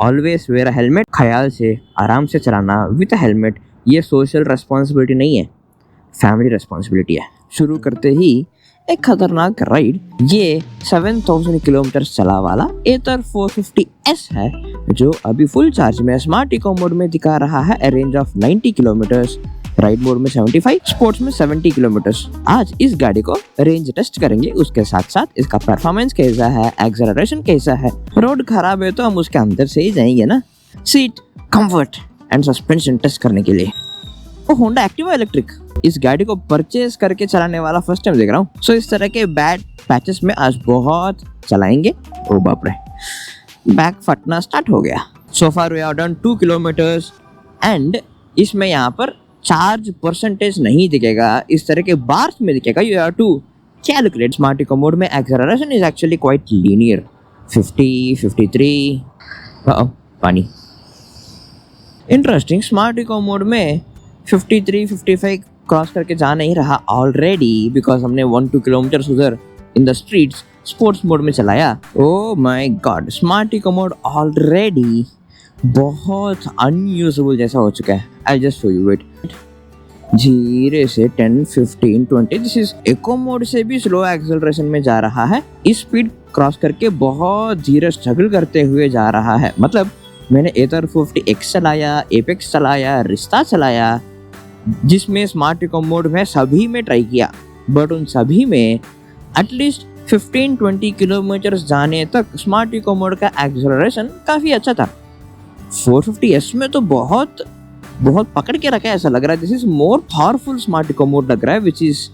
Always wear अ helmet, ख्याल से आराम से चलाना विद अ हेलमेट, ये सोशल रिस्पॉन्सिबिलिटी नहीं है, फैमिली रिस्पॉन्सिबिलिटी है। शुरू करते ही एक खतरनाक राइड, ये 7000 किलोमीटर चला वाला एथर 450S है, जो अभी फुल चार्ज में स्मार्ट इको मोड में दिखा रहा है ए range of 90 kilometres, ride mode में 75, स्पोर्ट्स में 70 किलोमीटर्स। आज इस गाड़ी को रेंज टेस्ट करेंगे, उसके साथ साथ इसका परफॉर्मेंस कैसा है, एक्सेलरेशन कैसा है। रोड खराब है तो हम उसके अंदर से ही जाएंगे ना। Seat comfort and suspension test करने के लिए होंडा एक्टिवा इलेक्ट्रिक, इस गाड़ी को परचेज करके चलाने वाला फर्स्ट टाइम देख रहा हूँ। सो इस तरह के बैड पैचेस में आज बहुत चलाएंगे। ओ बाप रे, बैक फटना स्टार्ट हो गया। So far we have done 2 kilometres and इसमें यहाँ पर चार्ज परसेंटेज नहीं दिखेगा, इस तरह के बार्स में दिखेगा। You have to calculate. Smart eco mode में acceleration is actually quite linear, 50, 53। पानी इंटरेस्टिंग, स्मार्ट इको मोड में 53, 55 क्रॉस करके जा नहीं रहा ऑलरेडी, बिकॉज हमने 1-2 किलोमीटर उधर in the streets sports mode में चलाया। Oh my god, smart eco mode already बहुत अनयूजेबल जैसा हो चुका है। I just show you it. धीरे से 10, 15, 20, दिस इज इको मोड से भी स्लो एक्सेलरेशन में जा रहा है। इस स्पीड क्रॉस करके बहुत धीरे स्ट्रगल करते हुए जा रहा है। मतलब मैंने एथर 50X चलाया, एपेक्स चलाया, रिश्ता चलाया, जिसमें स्मार्ट इको मोड में सभी में ट्राई किया, बट उन सभी में एटलीस्ट 15-20 किलोमीटर जाने तक स्मार्ट इको मोड का एक्सेलरेशन काफ़ी अच्छा था। 450S में तो बहुत पकड़ के रखा है, ऐसा लग रहा है। This is more powerful smart eco mode लग रहा है, which is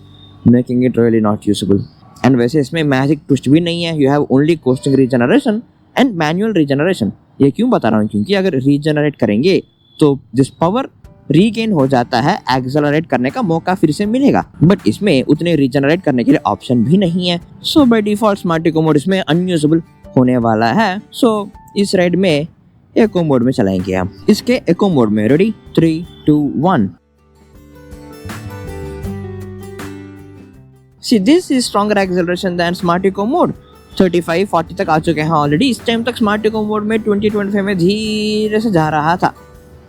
making it really not usable. And वैसे इसमें मैजिक ट्विस्ट भी नहीं है, you have only coasting regeneration and manual regeneration. ये क्यों बता रहा हूँ, क्योंकि अगर रीजनरेट करेंगे तो दिस पावर रीगेन हो जाता है, एक्सेलरेट करने का मौका फिर से मिलेगा, बट इसमें उतने रीजनरेट करने के लिए ऑप्शन भी नहीं है। So by default smart eco mode इसमें अनयूजेबल होने वाला है। सो इस राइड में इको मोड में चलाएंगे हम। इसके इको मोड में ready, 3, 2, 1। See, this is stronger acceleration than Smart Eco mode. 35, 40 तक आ चुके हैं ऑलरेडी। इस टाइम तक स्मार्ट इको मोड में 20, 25 में धीरे से जा रहा था,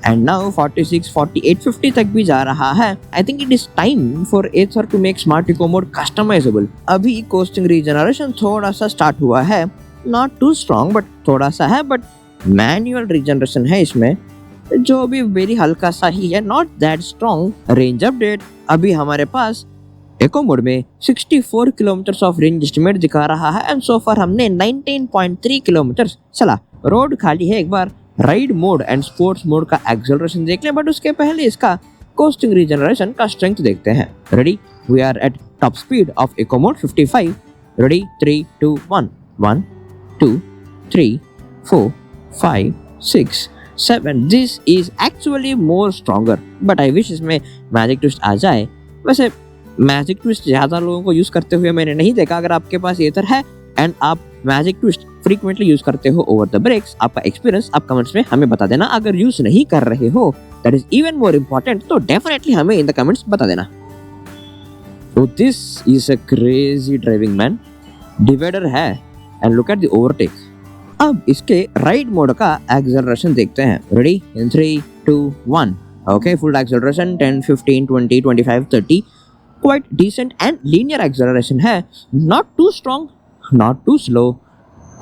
एंड नाउ 46, 48, 50 तक भी जा रहा है। I think it is time for Ather to make smart eco mode customisable. अभी कोस्टिंग रीजनरेशन थोड़ा सा स्टार्ट हुआ है, नॉट टू स्ट्रॉन्ग बट थोड़ा सा है, बट मैनुअल रीजनरेशन है इसमें, जो भी वेरी हल्का सा ही है, not that strong. Range update, अभी हमारे पास इको मोड में 64 किलोमीटर ऑफ रेंज एस्टिमेट दिखा रहा है, एंड सो फार हमने 19.3 किलोमीटर चला। रोड खाली है। एक बार ride mode and sports mode का एक्सेलरेशन देख लें, बट उसके पहले इसका कोस्टिंग रीजनरेशन का स्ट्रेंथ देखते हैं। Ready, we are at top speed of eco mode 55। Ready, 3, 2, 1, 1, 2, 3, 4, 5, 6, 7। This is actually more stronger, but I wish इसमें मैजिक ट्विस्ट आ जाए। वैसे मैजिक ट्विस्ट ज़्यादा लोगों को यूज़ करते हुए मैंने नहीं देखा। अगर आपके पास एथर है एंड आप मैजिक ट्विस्ट फ्रीक्वेंटली यूज़ करते हो ओवर द ब्रेक्स, आपका एक्सपीरियंस आप कमेंट्स में हमें बता देना। अगर यूज़ नहीं कर रहे हो, that is even more important, तो डेफिनेटली हमें इन द कमेंट्स बता देना। So this is a crazy driving man. Divider है and look at the overtake. अब इसके राइड मोड का एक्सेलरेशन देखते हैं। Ready, in 3, 2, 1। Okay, full acceleration 10, 15, 20, 25, 30। Quite decent and linear acceleration है, not too strong, not too slow,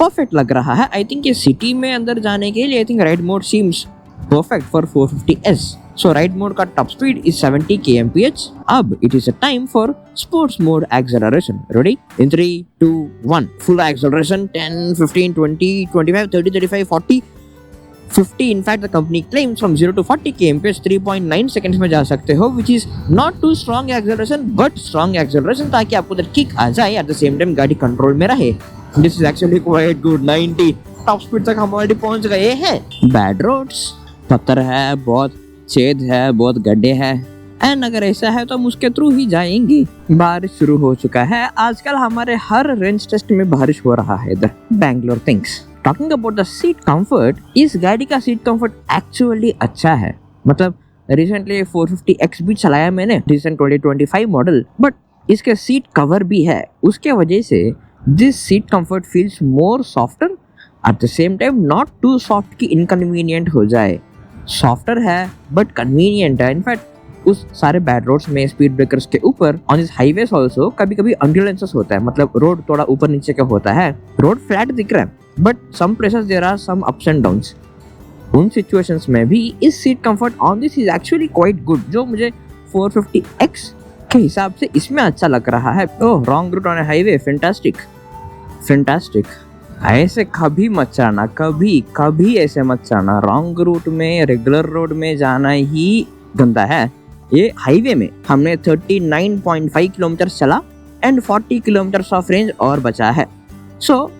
perfect लग रहा है। आई थिंक ये सिटी में अंदर जाने के लिए I think ride mode seems perfect for 450S। So ride mode का टॉप स्पीड इज 70 kmph। अब it is a time for sports mode acceleration. Ready, in 3, 2, 1। Full acceleration 10, 15, 20, 25, 30, 35, 40, 50। In fact, the company claims from 0 to 40 kmph 3.9 seconds में जा सकते हो, which is not too strong acceleration but strong acceleration, ताकि आपको उधर kick आ जाए, at the same time गाड़ी control में रहे। This is actually quite good। 90 top speed तक हम ऑलरेडी पहुंच गए हैं। बैड रोड्स, पत्थर है, बहुत छेद है, बहुत गड्ढे हैं, एंड अगर ऐसा है तो हम उसके थ्रू ही जाएंगे। बारिश शुरू हो चुका है। आजकल हमारे हर रेंज टेस्ट में बारिश हो रहा है इधर। Bangalore things. Talking about the seat comfort, इस गाड़ी का सीट कंफर्ट एक्चुअली अच्छा है। मतलब रिसेंटली 450X भी चलाया मैंने, रिसेंट 2025 मॉडल, बट इसके सीट कवर भी है। उसके वजह से this seat comfort feels more softer. At the same time not too soft कि इनकन्वीनियंट हो जाए, सॉफ्टर है बट कन्वीनियंट है। इनफैक्ट उस सारे बैड रोड्स में स्पीड ब्रेकर्स के ऊपर ऑन दिस हाईवेज ऑल्सो कभी कभी अंडुलेंसेस होता है, मतलब रोड थोड़ा ऊपर नीचे का होता है, रोड फ्लैट दिख रहा है but some places there are some ups and downs. उन सिचुएशंस में भी इस seat comfort on this is actually quite good, जो मुझे 450X के हिसाब से इसमें अच्छा लग रहा है। Oh, wrong route on a highway, fantastic fantastic. ऐसे कभी मत चढ़ना, कभी कभी ऐसे मत चढ़ना। रॉन्ग रूट में, रेगुलर रोड में जाना ही गंदा है। ये हाईवे में हमने 39.5 किलोमीटर चला एंड 40 किलोमीटर ऑफ रेंज और बचा है। सो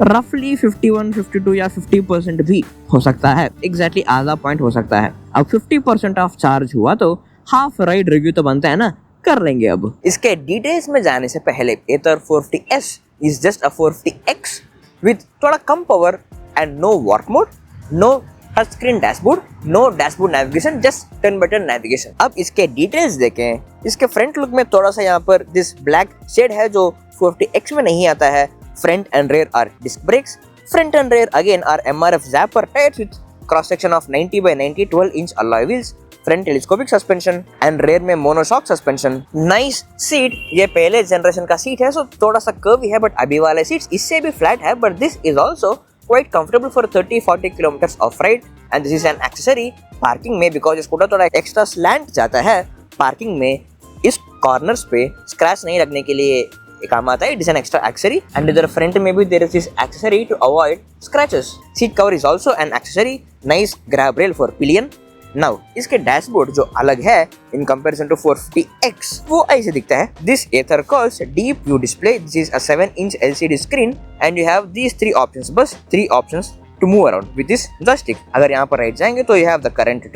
रफली 51, 52 या 50% भी हो सकता है, एग्जैक्टली आधा पॉइंट हो सकता है। अब 50% ऑफ चार्ज हुआ तो हाफ राइड रिव्यू तो बनता है ना, कर लेंगे। अब इसके डिटेल्स में जाने से पहले Ather 450S is just a 450X with थोड़ा कम power and no warp mode, no touch screen dashboard, no dashboard navigation, just turn by turn navigation. अब इसके डिटेल्स देखें। इसके फ्रंट लुक में थोड़ा सा यहाँ पर दिस ब्लैक शेड है जो 450X में नहीं आता है। Front and rear are disc brakes. Front and rear again are MRF Zapper tires with cross section of 90 by 90 12-inch alloy wheels. Front telescopic suspension and rear में monoshock suspension. Nice seat. ये पहले generation का seat है, सो थोड़ा सा curvy है, but अभी वाले सीट्स इससे भी फ्लैट है, but this is also quite comfortable for 30-40 kilometers of ride. And this is an accessory parking में, because स्कूटर थोड़ा एक्स्ट्रा स्लैंट जाता है पार्किंग में, इस कॉर्नर्स पे स्क्रैच नहीं लगने के लिए काम आता है। It is an extra accessory and इधर फ्रंट में भी there is this accessory to avoid scratches. Seat cover is also an accessory. Nice grab rail for pillion. Now इसके डैशबोर्ड जो अलग है इन कंपैरिजन टू 450X, वो ऐसे दिखता है। This Ather calls deep view display. This is a 7-inch LCD screen and you have these 3 options, बस 3 options to move around with this joystick. अगर यहाँ पर राइट जाएंगे तो you have the current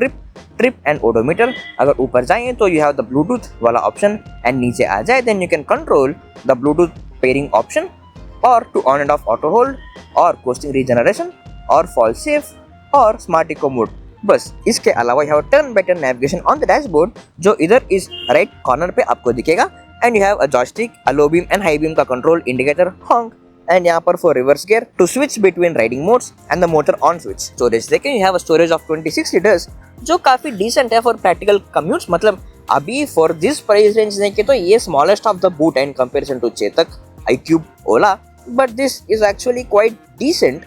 trip and odometer. अगर ऊपर जाएंगे तो you have the Bluetooth वाला ऑप्शन एंड नीचे आ जाए then you can control the Bluetooth pairing option or to on and off auto hold or coasting regeneration or fall safe or smart eco mode. बस इसके अलावा you have turn by turn navigation on the dashboard जो इधर इस right corner पे आपको दिखेगा and you have a joystick, a low beam and high beam का control indicator, honk and यहाँ पर for reverse gear to switch between riding modes and the motor on switch. Storage देखें, you have a storage of 26 liters जो काफी decent है for practical commutes। मतलब अभी for this price range देखें तो ये smallest of the boot है in comparison to Chetak, iQube, Ola, but this is actually quite decent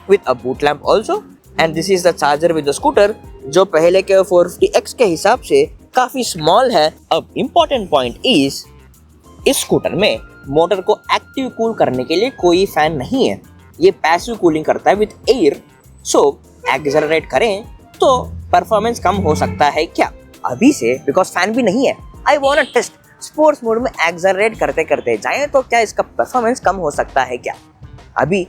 with a boot lamp also and this is the charger with the scooter जो पहले के 450X के हिसाब से काफी small है। अब important point is इस स्कूटर में मोटर को एक्टिव कूल करने के लिए कोई फैन नहीं है, ये पैसिव कूलिंग करता है विद एयर। सो एक्सेलरेट करें तो परफॉर्मेंस कम हो सकता है क्या अभी से, बिकॉज फैन भी नहीं है। I want to test sports mode में एक्सेलरेट करते करते जाएं तो क्या इसका परफॉर्मेंस कम हो सकता है क्या अभी।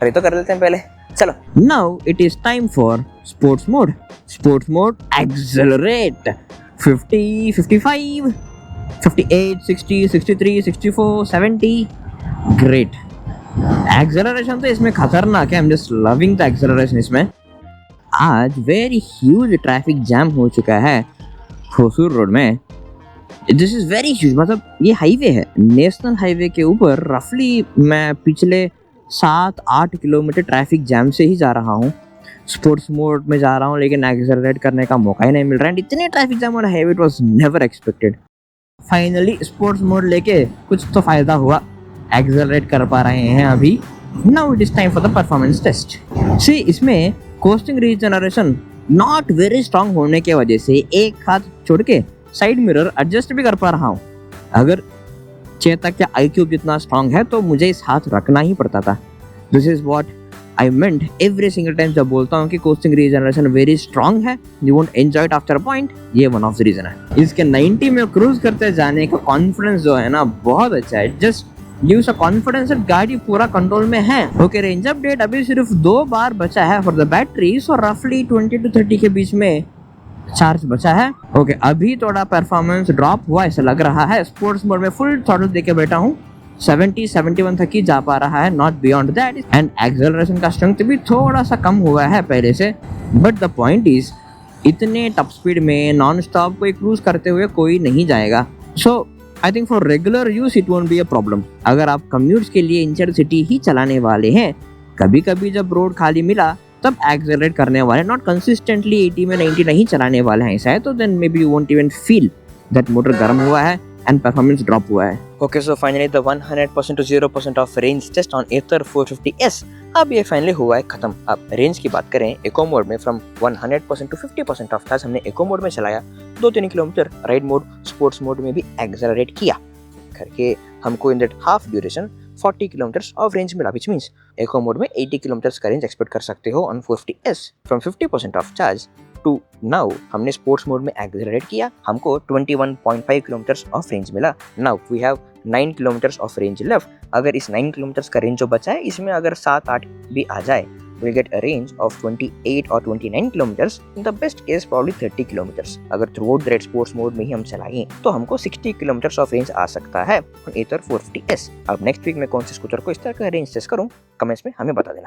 अरे तो कर लेते हैं पहले, चलो। Now it is time for sports mode. Sports mode accelerate 50, 55, 58, 60, 63, 64, 70, great. Acceleration तो इसमें खतरनाक है। I am just loving the acceleration इसमें। आज वेरी ह्यूज ट्रैफिक जैम हो चुका है होसूर रोड में। दिस इज वेरी ह्यूज, मतलब ये हाईवे है, नेशनल हाईवे के ऊपर रफली मैं पिछले 7-8 किलोमीटर ट्रैफिक जैम से ही जा रहा हूँ। स्पोर्ट्स मोड में जा रहा हूँ लेकिन एक्सेलरेट करने का मौका ही नहीं मिल रहा है। इतने traffic jam on highway it was never expected. Finally sports mode लेके कुछ तो फायदा हुआ, एक्सेलरेट कर पा रहे हैं अभी। Now it is time for the performance test. See इसमें coasting regeneration not very strong होने की वजह से एक हाथ छोड़ के साइड मिरर एडजस्ट भी कर पा रहा हूँ। अगर चेतक या iQube जितना स्ट्रांग है तो मुझे इस हाथ रखना ही पड़ता था। This is what I meant every single time जब बोलता हूँ कि कोस्टिंग रीजनरेशन वेरी स्ट्रांग है, you won't enjoy it after a point. ये वन ऑफ द रीजन है। इसके 90 में क्रूज करते जाने का कॉन्फिडेंस जो है ना बहुत अच्छा है। Just gives a confidence that गाड़ी पूरा कंट्रोल में है। ओके, रेंज अपडेट अभी सिर्फ 2 बार बचा है फॉर द बैटरी, सो रफली 20 to 30 के बीच में चार्ज बचा है। ओके, अभी थोड़ा परफॉर्मेंस ड्रॉप हुआ ऐसा लग रहा है। स्पोर्ट्स मोड में फुल थ्रॉटल देके बैठा हूँ, 70-71 तक ही जा पा रहा है, not beyond that. And acceleration का स्ट्रेंथ भी थोड़ा सा कम हुआ है पहले से। बट द पॉइंट इज इतने टॉप स्पीड में नॉन स्टॉप कोई क्रूज करते हुए कोई नहीं जाएगा। So I think for regular use it won't be a problem. अगर आप कम्यूट्स के लिए इंटरसिटी ही चलाने वाले हैं, कभी कभी जब रोड खाली मिला तब एक्सेलरेट करने वाले, नॉट कंसिस्टेंटली 80 में 90 नहीं चलाने वाले हैं ऐसा है, तो then maybe you won't even feel that motor गर्म हुआ है एंड परफॉर्मेंस ड्रॉप हुआ है। Okay, so finally the 100% to 0% of range test on Ather 450S अब ये फाइनली हुआ है खत्म। अब रेंज की बात करें इको मोड में, फ्रॉम 100% to 50% ऑफ टास्क हमने इको मोड में चलाया, 2-3 kilometre ride mode sports mode में भी एक्सेलरेट किया करके हमको in that half duration 40 kilometres of range मिला, विच मींस इको मोड में 80 किलोमीटर्स का रेंज एक्सपेक्ट कर सकते हो on 450S। From 50% of charge to now हमने स्पोर्ट्स मोड में एक्सेलरेट किया, हमको 21.5 किलोमीटर्स ऑफ रेंज मिला। Now we have 9 kilometres of range left. अगर इस 9 किलोमीटर्स का रेंज जो बचा है, इसमें अगर 7-8 भी आ जाए, we'll get a range of 28 or 29 kilometers, in the best case probably 30 kilometers। अगर throughout the red sports mode में ही हम चलाएं तो हमको 60 kilometers of range आ सकता है on Ather 450S। अब नेक्स्ट वीक में कौन से स्कूटर को इस तरह का रेंज टेस्ट करूं, कमेंट्स में हमें बता देना।